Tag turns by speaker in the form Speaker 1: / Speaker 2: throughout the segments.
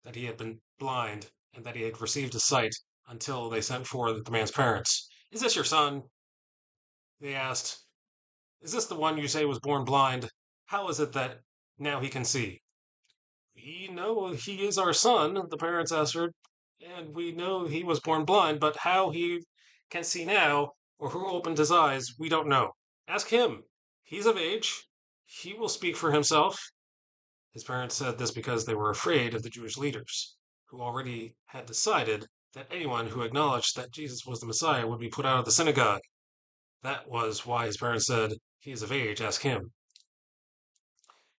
Speaker 1: that he had been blind and that he had received his sight until they sent for the man's parents. "Is this your son?" they asked. "Is this the one you say was born blind? How is it that now he can see?" "We know he is our son," the parents answered, "and we know he was born blind, but how he can see now, or who opened his eyes, we don't know. Ask him. He's of age. He will speak for himself." His parents said this because they were afraid of the Jewish leaders, who already had decided that anyone who acknowledged that Jesus was the Messiah would be put out of the synagogue. That was why his parents said, "He is of age, ask him."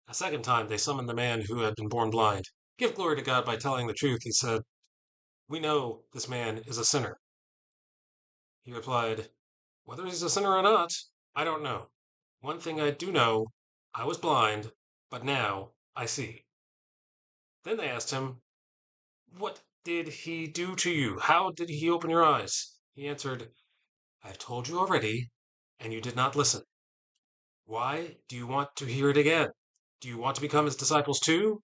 Speaker 1: A second time they summoned the man who had been born blind. "Give glory to God by telling the truth," he said. "We know this man is a sinner." He replied, "Whether he's a sinner or not, I don't know. One thing I do know, I was blind, but now I see." Then they asked him, "What did he do to you? How did he open your eyes?" He answered, "I have told you already, and you did not listen. Why do you want to hear it again? Do you want to become his disciples too?"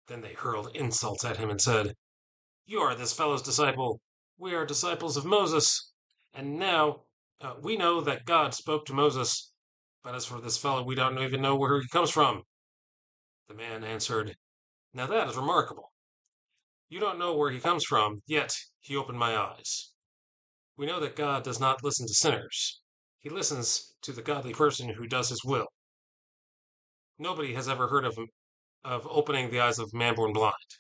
Speaker 1: Then they hurled insults at him and said, "You are this fellow's disciple. We are disciples of Moses. And now we know that God spoke to Moses. But as for this fellow, we don't even know where he comes from." The man answered, "Now that is remarkable. You don't know where he comes from, yet he opened my eyes. We know that God does not listen to sinners. He listens to the godly person who does his will. Nobody has ever heard of opening the eyes of a man born blind.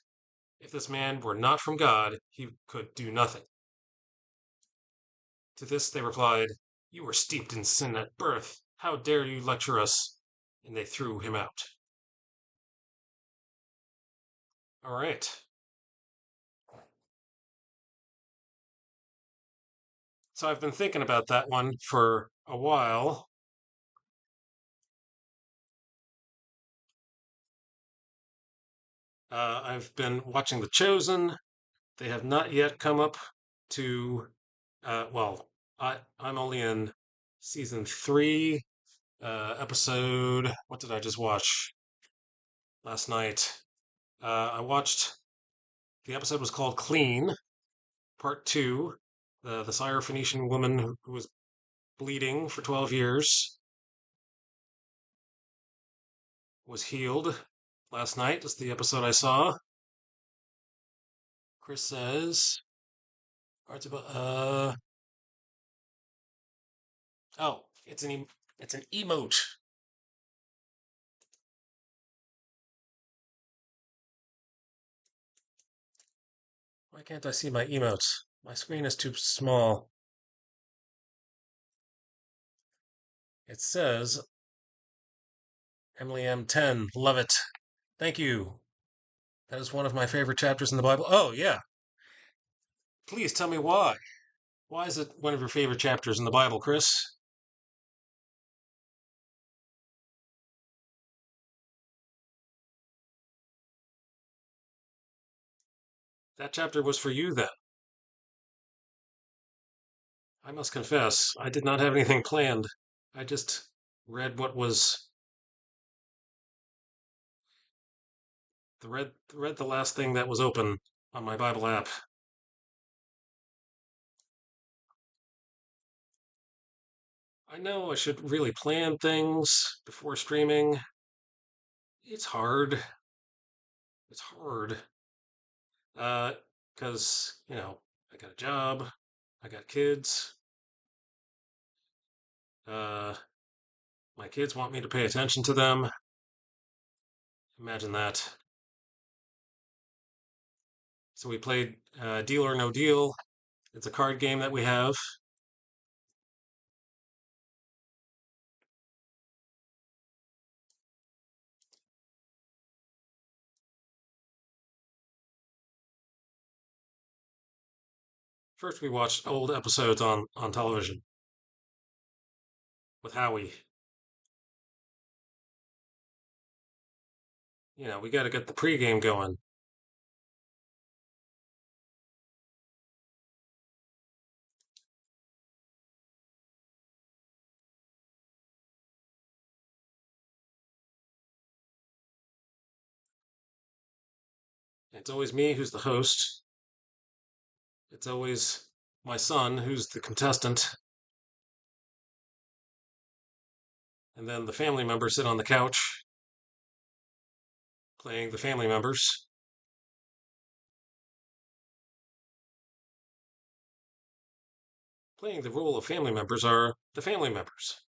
Speaker 1: If this man were not from God, he could do nothing." To this they replied, "You were steeped in sin at birth. How dare you lecture us?" And they threw him out. All right. So I've been thinking about that one for a while. I've been watching The Chosen. They have not yet come up to, well, I'm only in season 3, episode. What did I just watch last night? I watched, the episode was called Clean, part 2. The Syrophoenician woman who was bleeding for 12 years was healed last night. That's the episode I saw. Chris says, parts about, oh, it's an emote. Why can't I see my emotes? My screen is too small. It says Emily M10, love it. Thank you. That is one of my favorite chapters in the Bible. Oh, yeah. Please tell me why. Why is it one of your favorite chapters in the Bible, Chris? That chapter was for you then. I must confess, I did not have anything planned. I just read what was read the last thing that was open on my Bible app. I know I should really plan things before streaming. It's hard. It's hard. Because, I got a job, I got kids. Uh, my kids want me to pay attention to them. Imagine that. So we played Deal or No Deal. It's a card game that we have. First, we watched old episodes on television with Howie. We got to get the pregame going. It's always me who's the host. It's always my son who's the contestant. And then the family members sit on the couch playing the family members. Playing the role of family members are the family members.